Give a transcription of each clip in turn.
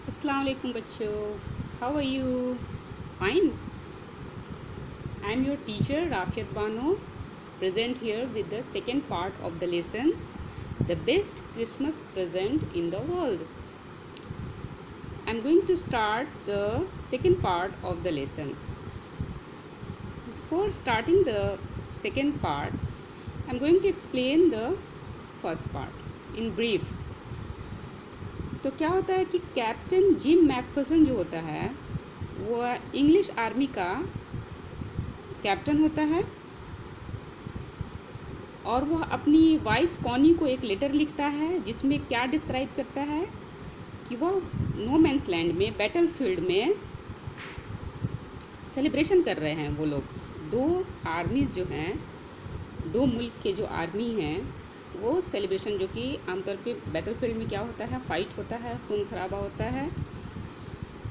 अस्सलाम वालेकुम बच्चों, how are you? Fine. I am your teacher Rafiyat Bano, present here with the second part of the lesson, the best Christmas present in the world. I am going to start the second part of the lesson. Before starting the second part, I am going to explain the first part in brief. तो क्या होता है कि captain gym Macpherson जो होता है वह English army का कैप्टन होता है और वह अपनी वाइफ कॉनी को एक लेटर लिखता है जिसमें क्या डिस्क्राइब करता है कि वह नो मैंस लैंड में बैटल फील्ड में सेलिब्रेशन कर रहे हैं। वो लोग दो आर्मीज़ जो हैं, दो मुल्क के जो आर्मी हैं, वो सेलिब्रेशन जो कि आमतौर पे बैटल फील्ड में क्या होता है, फाइट होता है, खून खराबा होता है।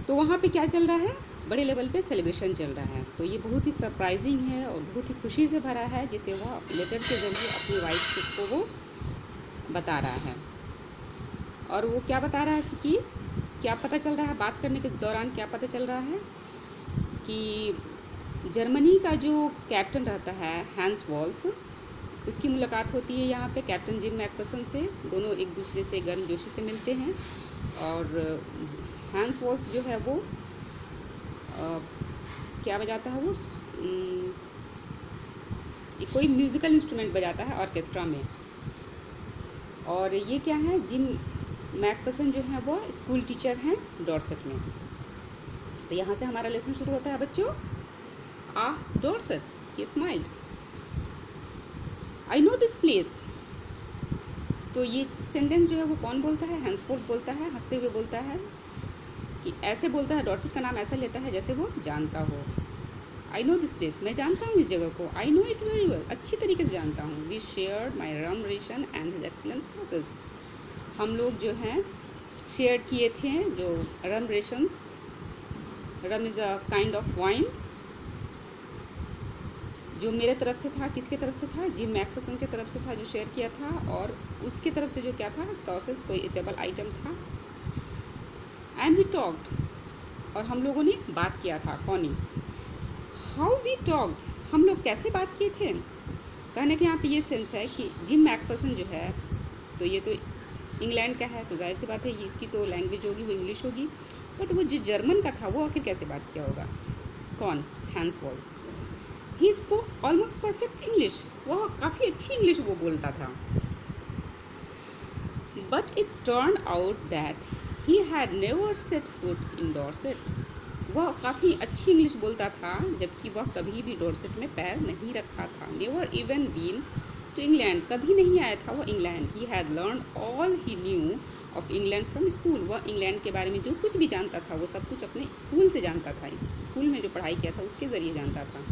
तो वहाँ पे क्या चल रहा है, बड़े लेवल पे सेलिब्रेशन चल रहा है। तो ये बहुत ही सरप्राइजिंग है और बहुत ही खुशी से भरा है, जिसे वह लेटर के ज़रिए अपनी वाइफ को वो बता रहा है। और वो क्या बता रहा है कि क्या पता चल रहा है, बात करने के दौरान क्या पता चल रहा है कि जर्मनी का जो कैप्टन रहता है हैंस वॉल्फ, उसकी मुलाकात होती है यहाँ पे कैप्टन जिम मैकफर्सन से। दोनों एक दूसरे से गर्मजोशी से मिलते हैं और हैंस वॉल्फ जो है वो क्या बजाता है, वो कोई म्यूज़िकल इंस्ट्रूमेंट बजाता है ऑर्केस्ट्रा में। और ये क्या है, जिम मैकफर्सन जो है वो स्कूल टीचर हैं डॉर्सेट में। तो यहाँ से हमारा लेसन शुरू होता है बच्चों। Dorset, he smiled, I know this place. तो ये सेंटेंस जो है वो कौन बोलता है, हैंसफोर्ड बोलता है, हंसते हुए बोलता है कि ऐसे बोलता है, डॉर्सेट का नाम ऐसा लेता है जैसे वो जानता हो। आई नो दिस प्लेस, मैं जानता हूँ इस जगह को। I know it very well, अच्छी तरीके से जानता हूँ। We shared my rum ration and his excellent sausage, हम लोग जो हैं शेयर किए थे जो rum rations. Rum is a kind of wine जो मेरे तरफ से था। किसके तरफ से था, जिम मैकफर्सन के तरफ से था जो शेयर किया था। और उसके तरफ से जो क्या था, सॉसेस, कोई ईटेबल आइटम था। एंड वी टॉक्ड, और हम लोगों ने बात किया था। कौनी, हाउ वी टॉक्ड, हम लोग कैसे बात किए थे। कहने के यहाँ पे ये सेंस है कि जिम मैकफर्सन जो है, तो ये तो इंग्लैंड का है, तो जाहिर सी बात है इसकी तो लैंग्वेज होगी वो इंग्लिश होगी। बट वो जो जर्मन का था वो आखिर कैसे बात किया होगा। कौन, Hans Wolf. He spoke almost perfect English, वह काफ़ी अच्छी इंग्लिश वो बोलता था। But it turn out that he had never set foot in Dorset, वह काफ़ी अच्छी इंग्लिश बोलता था जबकि वह कभी भी डॉर्सेट में पैर नहीं रखा था। Never even been to England, कभी नहीं आया था वो England. He had learn all he knew of England from school, वह इंग्लैंड के बारे में जो कुछ भी जानता था वो सब कुछ अपने स्कूल से जानता था, स्कूल में जो पढ़ाई किया था उसके ज़रिए जानता था।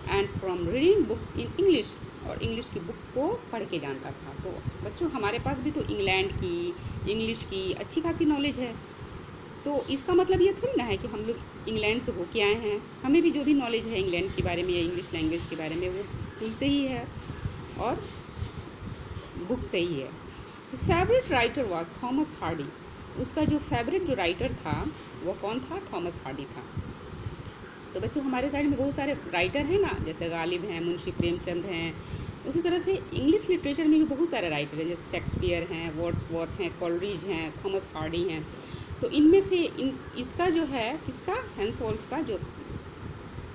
And from reading books in English, और इंग्लिश की बुक्स को पढ़ के जानता था। तो बच्चों हमारे पास भी तो इंग्लैंड की, इंग्लिश की अच्छी खासी नॉलेज है। तो इसका मतलब ये थोड़ी ना है कि हम लोग इंग्लैंड से होके आए हैं। हमें भी जो भी नॉलेज है इंग्लैंड के बारे में या इंग्लिश लैंग्वेज के बारे में वो स्कूल से ही है और बुक से ही है। His favourite writer was Thomas Hardy, उसका जो फेवरेट जो राइटर था वो कौन था, थॉमस हार्डी था। तो बच्चों हमारे साइड में बहुत सारे राइटर हैं ना, जैसे गालिब हैं, मुंशी प्रेमचंद हैं। उसी तरह से इंग्लिश लिटरेचर में भी बहुत सारे राइटर हैं, जैसे शेक्सपियर हैं, वर्ड्सवर्थ हैं, कॉलरिज हैं, थॉमस हार्डी हैं। तो इनमें से इसका जो है, किसका, हैंस वॉल्फ का जो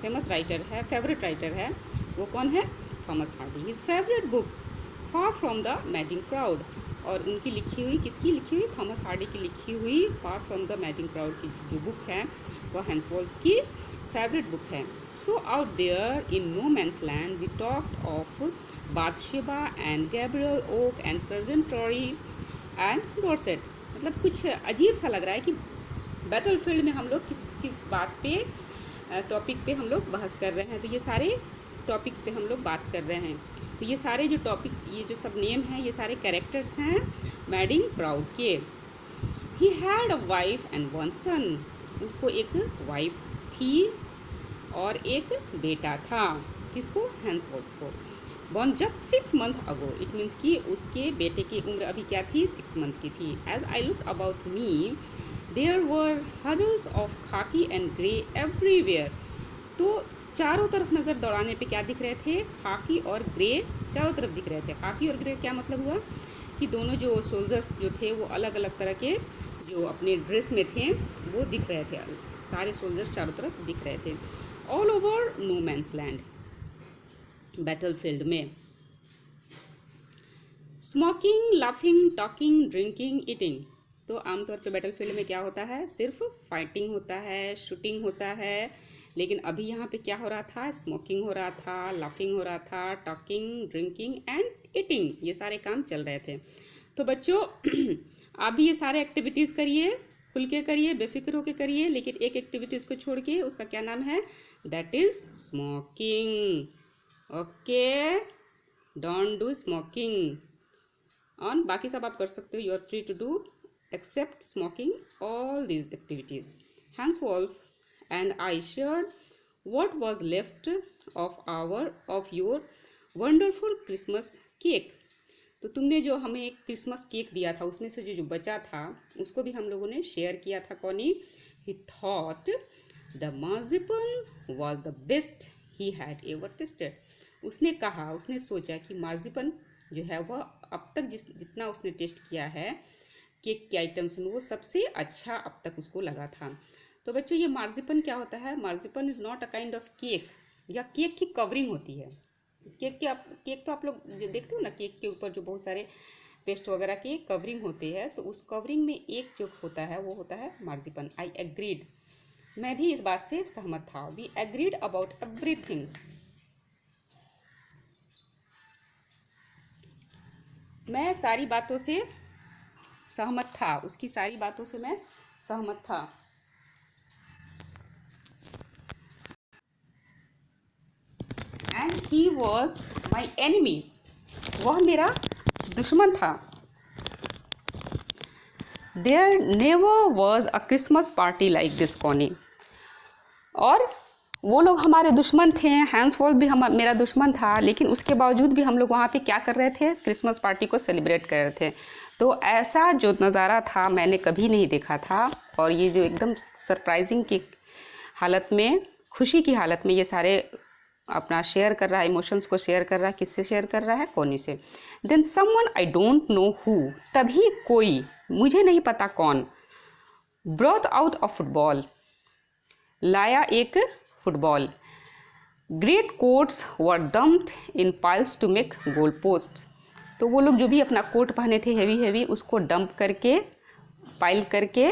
फेमस राइटर है, फेवरेट राइटर है, वो कौन है, Thomas Hardy. His favourite book far from the madding crowd, और उनकी लिखी हुई, किसकी लिखी हुई, थॉमस हार्डी की लिखी हुई far from the madding crowd की जो बुक है वो हैंस वॉल्फ की फेवरेट बुक है। So out there in no man's land we talked of Bathsheba and Gabriel Oak and sergeant Troy and Dorset. मतलब कुछ अजीब सा लग रहा है कि बैटल फील्ड में हम लोग किस किस बात पे, टॉपिक पे हम लोग बहस कर रहे हैं। तो ये सारे टॉपिक्स पे हम लोग बात कर रहे हैं। तो ये सारे जो टॉपिक्स, ये जो सब नेम हैं, ये सारे कैरेक्टर्स हैं मैडिंग क्राउड के। He had a wife and one son, उसको एक वाइफ थी और एक बेटा था। किसको, हैंस वॉल्फ को। Born just 6 months ago, it means कि उसके बेटे की उम्र अभी क्या थी, 6 months की थी। As I look about me there were huddles of khaki and grey everywhere. तो चारों तरफ नज़र दौड़ाने पे क्या दिख रहे थे, खाकी और ग्रे चारों तरफ दिख रहे थे। खाकी और ग्रे क्या मतलब हुआ कि दोनों जो सोल्जर्स जो थे वो अलग अलग तरह के जो अपने ड्रेस में थे वो दिख रहे थे, सारे सोल्जर्स चारों तरफ दिख रहे थे। All over no man's land, battlefield में। Smoking, laughing, talking, drinking, eating. तो आमतौर पे बैटलफील्ड में क्या होता है, सिर्फ फाइटिंग होता है, शूटिंग होता है। लेकिन अभी यहाँ पे क्या हो रहा था, स्मोकिंग हो रहा था, लाफिंग हो रहा था, टॉकिंग, ड्रिंकिंग एंड ईटिंग, ये सारे काम चल रहे थे। तो बच्चों आप भी ये सारे एक्टिविटीज़ करिए, खुल के करिए, बेफिक्र होके करिए, लेकिन एक एक्टिविटीज़ को छोड़ के, उसका क्या नाम है, that is smoking. Okay, don't do smoking. और बाकी सब आप कर सकते हो, you are free to do except smoking all these activities. Hans Wolf and I shared what was left of your wonderful Christmas cake। तो तुमने जो हमें एक क्रिसमस केक दिया था उसमें से जो बचा था उसको भी हम लोगों ने शेयर किया था। कौनी, he thought the marzipan was the best he had ever tasted। उसने कहा, उसने सोचा कि मार्जिपन जो है वह अब तक जितना उसने टेस्ट किया है केक के आइटम्स में वो सबसे अच्छा अब तक उसको लगा था। तो बच्चों ये मार्जिपन क्या होता है, marzipan is not a kind of cake, या केक की कवरिंग होती है। केक तो आप लोग जो देखते हो ना, केक के ऊपर जो बहुत सारे पेस्ट वगैरह की कवरिंग होती है, तो उस कवरिंग में एक जो होता है वो होता है मार्जिपन। आई एग्रीड, मैं भी इस बात से सहमत था। We agreed about everything. मैं सारी बातों से सहमत था, उसकी सारी बातों से मैं सहमत था। And he was my enemy, वह मेरा दुश्मन था। There never was a Christmas party like this Connie. और वो लोग हमारे दुश्मन थे, हैंसवॉल्फ भी मेरा दुश्मन था, लेकिन उसके बावजूद भी हम लोग वहाँ पे क्या कर रहे थे, क्रिसमस पार्टी को सेलिब्रेट कर रहे थे। तो ऐसा जो नज़ारा था मैंने कभी नहीं देखा था। और ये जो एकदम सरप्राइजिंग की हालत में, खुशी की हालत में ये सारे अपना शेयर कर रहा है, इमोशंस को शेयर कर रहा है। किससे शेयर कर रहा है, कॉनी से। Then someone I don't know who, तभी कोई, मुझे नहीं पता कौन, ब्रॉट आउट ऑफ फुटबॉल, लाया एक football. Great coats were dumped in piles to make goal post. तो वो लोग जो भी अपना कोट पहने थे हैवी उसको डंप करके, पाइल करके,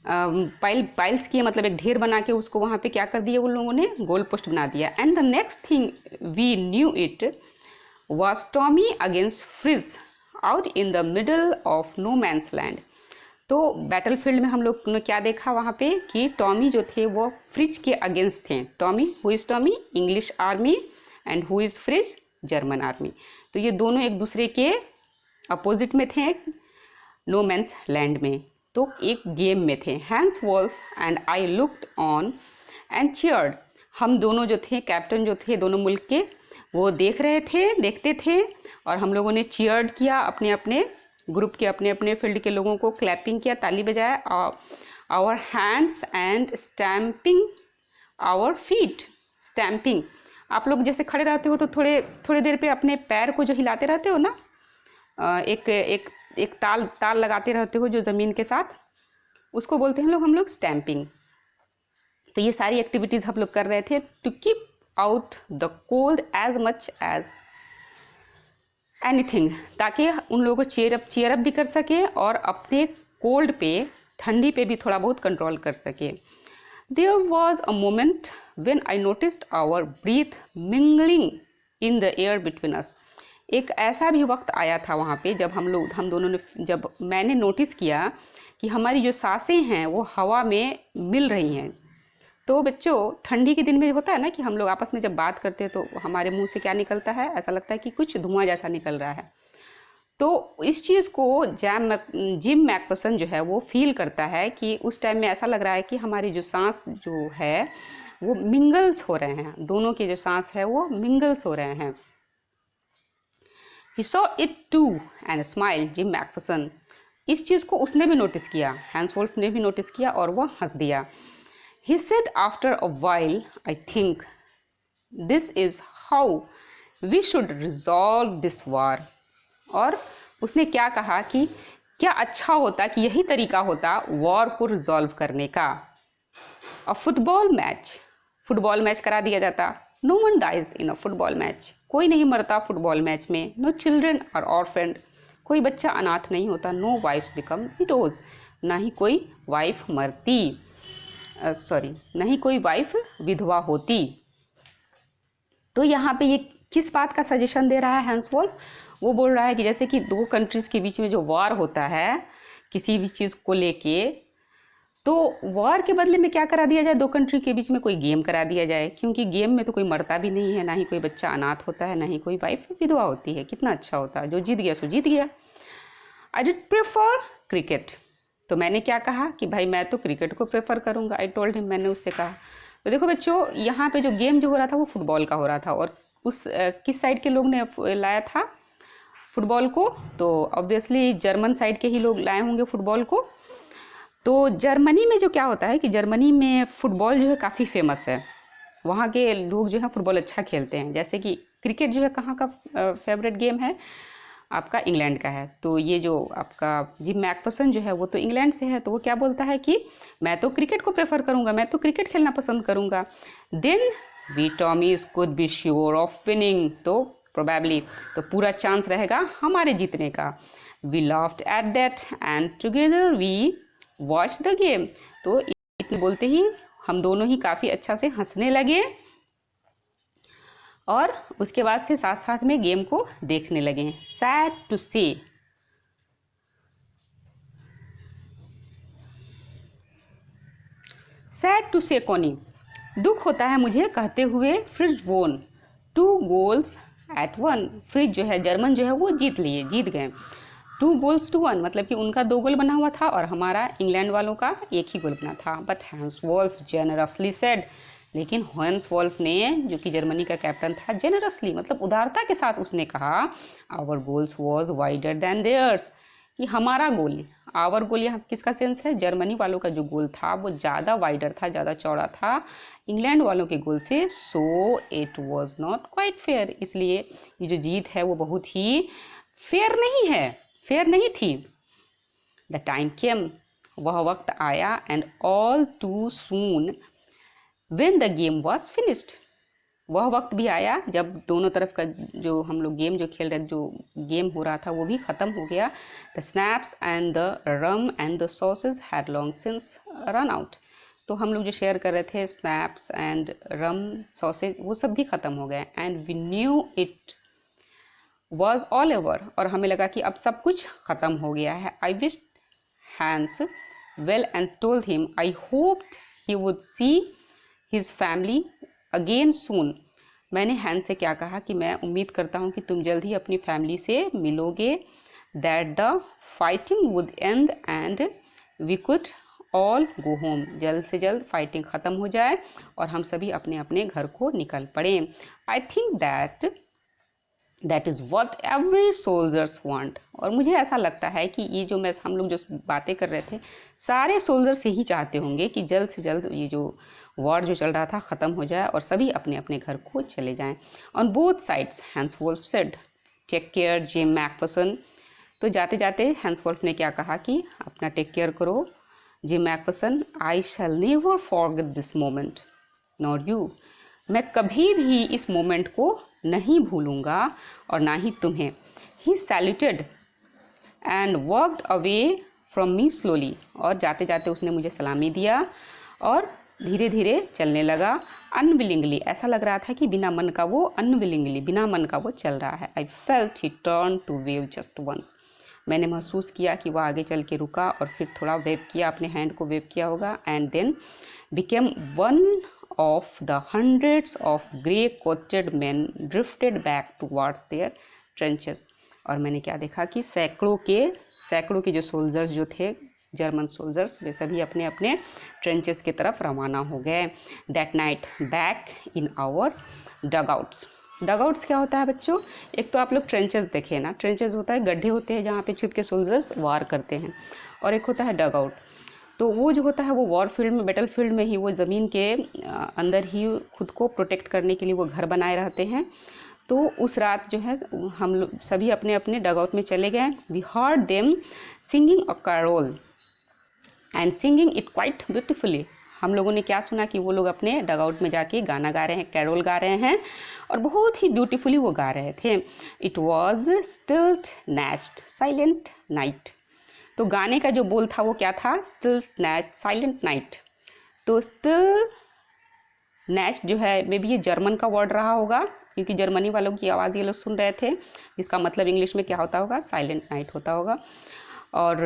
पाइल्स किए, मतलब एक ढेर बना के उसको वहाँ पे क्या कर दिया उन लोगों ने, गोल पोस्ट बना दिया। And the next thing we knew it was Tommy against Fritz out in the middle of no man's land. तो बैटलफील्ड में हम लोग ने क्या देखा वहाँ पे कि टॉमी जो थे वो फ्रिज के अगेंस्ट थे। Tommy, who is Tommy, English army, and who is fridge, German army. तो ये दोनों एक दूसरे के अपोजिट में थे नो मैंस लैंड में, तो एक गेम में थे। Hans Wolf and I looked on and cheered. हम दोनों जो थे, कैप्टन जो थे दोनों मुल्क के, वो देख रहे थे, देखते थे, और हम लोगों ने चीयर्ड किया, अपने अपने ग्रुप के अपने अपने फील्ड के लोगों को क्लैपिंग किया, ताली बजाया। Our hands and stamping our feet. Stamping, आप लोग जैसे खड़े रहते हो तो थोड़े देर पे अपने पैर को जो हिलाते रहते हो ना, एक एक एक ताल लगाते रहते हो जो ज़मीन के साथ, उसको बोलते हैं हम लोग स्टैम्पिंग। तो ये सारी एक्टिविटीज़ हम लोग कर रहे थे to keep out the cold as much as anything, ताकि उन लोगों को चीयर अप भी कर सके और अपने कोल्ड पे, ठंडी पे भी थोड़ा बहुत कंट्रोल कर सके। There was a moment when I noticed our breath mingling in the air between us. एक ऐसा भी वक्त आया था वहाँ पे जब हम दोनों ने, जब मैंने नोटिस किया कि हमारी जो सांसें हैं वो हवा में मिल रही हैं। तो बच्चों ठंडी के दिन में होता है ना कि हम लोग आपस में जब बात करते हैं तो हमारे मुंह से क्या निकलता है, ऐसा लगता है कि कुछ धुआं जैसा निकल रहा है। तो इस चीज़ को जिम मैकफर्सन जो है वो फील करता है कि उस टाइम में ऐसा लग रहा है कि हमारी जो सांस जो है वो मिंगल्स हो रहे हैं, दोनों के जो सांस है वो मिंगल्स हो रहे हैं। He saw it too and smiled, Jim Macpherson. इस चीज़ को उसने भी नोटिस किया, हैंस वोल्फ ने भी नोटिस किया और वह हंस दिया। He said after a while, I think this is how we should resolve this war. और उसने क्या कहा कि क्या अच्छा होता कि यही तरीका होता वॉर को रिजॉल्व करने का। अ फुटबॉल मैच करा दिया जाता। No one dies in a football match, कोई नहीं मरता फुटबॉल मैच में। नो चिल्ड्रन आर ऑर्फेंड, कोई बच्चा अनाथ नहीं होता। नो वाइफ्स बिकम विडोज, ना ही कोई वाइफ मरती, ना ही कोई वाइफ विधवा होती। तो यहाँ पे ये किस बात का सजेशन दे रहा है हैंस वोल्फ? वो बोल रहा है कि जैसे कि दो कंट्रीज़ के बीच में जो वॉर होता है किसी भी चीज़ को लेके, तो वॉर के बदले में क्या करा दिया जाए, दो कंट्री के बीच में कोई गेम करा दिया जाए, क्योंकि गेम में तो कोई मरता भी नहीं है, ना ही कोई बच्चा अनाथ होता है, ना ही कोई वाइफ विधवा होती है। कितना अच्छा होता है, जो जीत गया सो जीत गया। आई डिड प्रेफर क्रिकेट, तो मैंने क्या कहा कि भाई मैं तो क्रिकेट को प्रेफर करूँगा। आई टोल्ड हिम, मैंने उससे कहा। तो देखो बच्चों, यहाँ पे जो गेम जो हो रहा था वो फुटबॉल का हो रहा था, और उस किस साइड के लोग ने लाया था फुटबॉल को? तो ऑब्वियसली जर्मन साइड के ही लोग लाए होंगे फुटबॉल को। तो जर्मनी में जो क्या होता है कि जर्मनी में फुटबॉल जो है काफ़ी फेमस है, वहाँ के लोग जो है फुटबॉल अच्छा खेलते हैं। जैसे कि क्रिकेट जो है कहाँ का फेवरेट गेम है आपका? इंग्लैंड का है। तो ये जो आपका जिम मैकफर्सन जो है वो तो इंग्लैंड से है, तो वो क्या बोलता है कि मैं तो क्रिकेट को प्रेफर करूँगा, मैं तो क्रिकेट खेलना पसंद करूँगा। Then we Tommies could be sure of winning, तो प्रोबेबली तो पूरा चांस रहेगा हमारे जीतने का। We laughed at that and together we watch the game, तो इतने बोलते ही हम दोनों ही काफ़ी अच्छा से हंसने लगे और उसके बाद से साथ साथ में गेम को देखने लगे। सैड टू से, सैड टू से कोनी, दुख होता है मुझे कहते हुए, फ्रिज वोन 2 गोल्स एट 1, फ्रिज जो है जर्मन जो है वो जीत गए 2 गोल्स to 1, मतलब कि उनका 2 गोल बना हुआ था और हमारा इंग्लैंड वालों का 1 ही गोल बना था। But Hans Wolf generously said, लेकिन हैंस वोल्फ ने, जो कि जर्मनी का कैप्टन था, जेनरसली मतलब उदारता के साथ उसने कहा, our goals was wider than theirs, कि हमारा गोल, आवर गोल यहाँ किसका सेंस है? जर्मनी वालों का जो गोल था वो ज़्यादा वाइडर था, ज़्यादा चौड़ा था इंग्लैंड वालों के गोल से। So it was not quite fair, इसलिए ये जो जीत है वो बहुत ही फेयर नहीं है, फेयर नहीं थी। द टाइम केम, वह वक्त आया, and all too soon when the game was finished, वह वक्त भी आया जब दोनों तरफ का जो हम लोग गेम जो खेल रहे, जो गेम हो रहा था वो भी ख़त्म हो गया। The snaps and the rum and the sausage had long since run out, तो हम लोग जो शेयर कर रहे थे स्नैप्स एंड रम सॉसेज वो सब भी ख़त्म हो गए। And we knew it was all over, और हमें लगा कि अब सब कुछ ख़त्म हो गया है। I wish Hans well and told him I hoped he would see his family again soon, मैंने हैंस से क्या कहा कि मैं उम्मीद करता हूँ कि तुम जल्द ही अपनी फैमिली से मिलोगे। That the fighting would end and we could all go home, जल्द से जल्द फाइटिंग ख़त्म हो जाए और हम सभी अपने अपने घर को निकल पड़े। I think that is what every soldiers want, और मुझे ऐसा लगता है कि ये जो मैं हम लोग जो बातें कर रहे थे सारे सोल्जर्स यही चाहते होंगे कि जल्द से जल्द ये जो वॉर जो चल रहा था ख़त्म हो जाए और सभी अपने अपने घर को चले जाएं। On both sides Hans Wolf said, take care Jim McPherson, तो जाते जाते हैंस वोल्फ ने क्या कहा कि अपना टेक केयर करो gym Macpherson, I shell never forget this moment not you, मैं कभी भी इस मोमेंट को नहीं भूलूंगा और ना ही तुम्हें। He saluted and walked away from me slowly, और जाते जाते उसने मुझे सलामी दिया और धीरे धीरे चलने लगा। अनविलिंगली, ऐसा लग रहा था कि बिना मन का वो अनविलिंगली, बिना मन का वो चल रहा है। I felt he turn to wave just once, मैंने महसूस किया कि वह आगे चल के रुका और फिर थोड़ा वेव किया, अपने हैंड को वेव किया होगा। And then became one of the hundreds of grey coated men drifted back towards their trenches, और मैंने क्या देखा कि सैकड़ों के जो सोल्जर्स जो थे जर्मन सोल्जर्स, वे सभी अपने अपने ट्रेंचेस की तरफ रवाना हो गए। That night back in our dugouts, dugouts क्या होता है बच्चों? एक तो आप लोग ट्रेंचेस देखे ना, ट्रेंचेस होता है गड्ढे होते हैं जहाँ पे छुप के सोल्जर्स वार करते हैं, और एक होता है डगआउट। तो वो जो होता है वो वॉर फील्ड में, बैटल फील्ड में ही वो ज़मीन के अंदर ही खुद को प्रोटेक्ट करने के लिए वो घर बनाए रहते हैं। तो उस रात जो है हम लोग सभी अपने अपने डगआउट में चले गए। We heard them singing a carol and singing it quite beautifully. हम लोगों ने क्या सुना कि वो लोग अपने डगआउट में जाके गाना गा रहे हैं, कैरोल गा रहे हैं, और बहुत ही ब्यूटीफुली वो गा रहे थे। इट वॉज स्टिल नेच्ड साइलेंट नाइट। तो गाने का जो बोल था वो क्या था? स्टिल नेच्ड साइलेंट नाइट। तो स्टिल नेच्ड जो है मे बी ये जर्मन का वर्ड रहा होगा, क्योंकि जर्मनी वालों की आवाज़ ये लोग सुन रहे थे, जिसका मतलब इंग्लिश में क्या होता होगा? साइलेंट नाइट होता होगा। और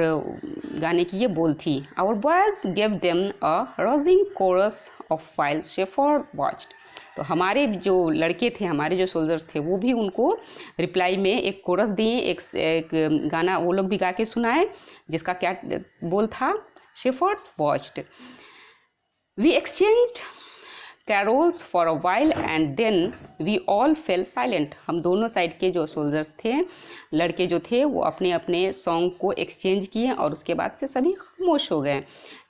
गाने की ये बोल थी, our boys give them a rousing chorus of while shepherd watched. तो हमारे जो लड़के थे, हमारे जो सोल्जर्स थे, वो भी उनको रिप्लाई में एक कोरस दिए, एक गाना वो लोग भी गा के सुनाए, जिसका क्या बोल था? Shepherds watched. We exchanged carols for a while and then we all fell silent. हम दोनों साइड के जो सोल्जर्स थे, लड़के जो थे, वो अपने अपने सॉन्ग को एक्सचेंज किए और उसके बाद से सभी खामोश हो गए।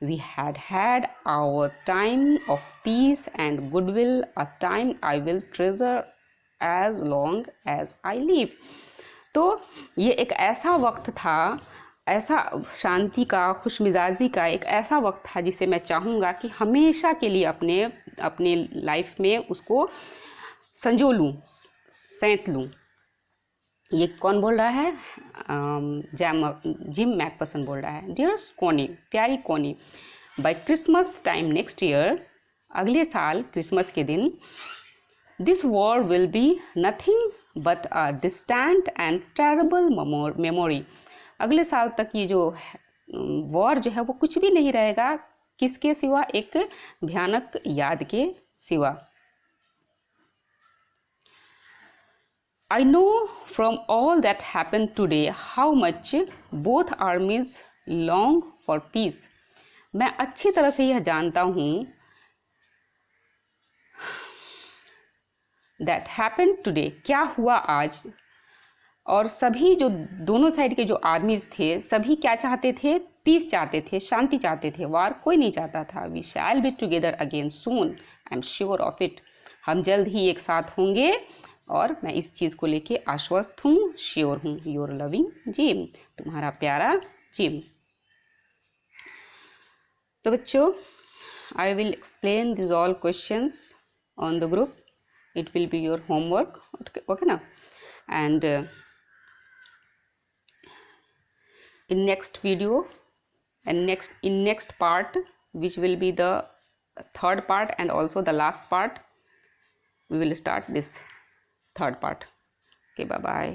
We had had our time of peace and goodwill, a time I will treasure as long as I live. तो ये एक ऐसा वक्त था, ऐसा शांति का, खुशमिजाजी का एक ऐसा वक्त था जिसे मैं चाहूँगा कि हमेशा के लिए अपने अपने लाइफ में उसको संजो लूँ, सेंत लूँ। ये कौन बोल रहा है? जिम मैकपर्सन बोल रहा है। डियर कोनी, प्यारी Connie, by Christmas time next year, अगले साल क्रिसमस के दिन, this war will be nothing but a distant and terrible memory. अगले साल तक ये जो वॉर जो है वो कुछ भी नहीं रहेगा, किसके सिवा? एक भयानक याद के सिवा। I know from all that happened today how much both armies long for peace. मैं अच्छी तरह से यह जानता हूँ that happened today, क्या हुआ आज। और सभी जो दोनों साइड के जो आर्मीज थे, सभी क्या चाहते थे? पीस चाहते थे, शांति चाहते थे, वार कोई नहीं चाहता था। We shall be together again soon, I am sure of it. हम जल्द ही एक साथ होंगे और मैं इस चीज़ को लेके आश्वस्त हूँ, श्योर हूँ। योर लविंग जिम, तुम्हारा प्यारा जिम। तो बच्चों, I will explain this all questions on the group. It will be your homework, okay na? And in next video and next part, which will be the third part and also the last part, we will start this third part. Okay, bye bye.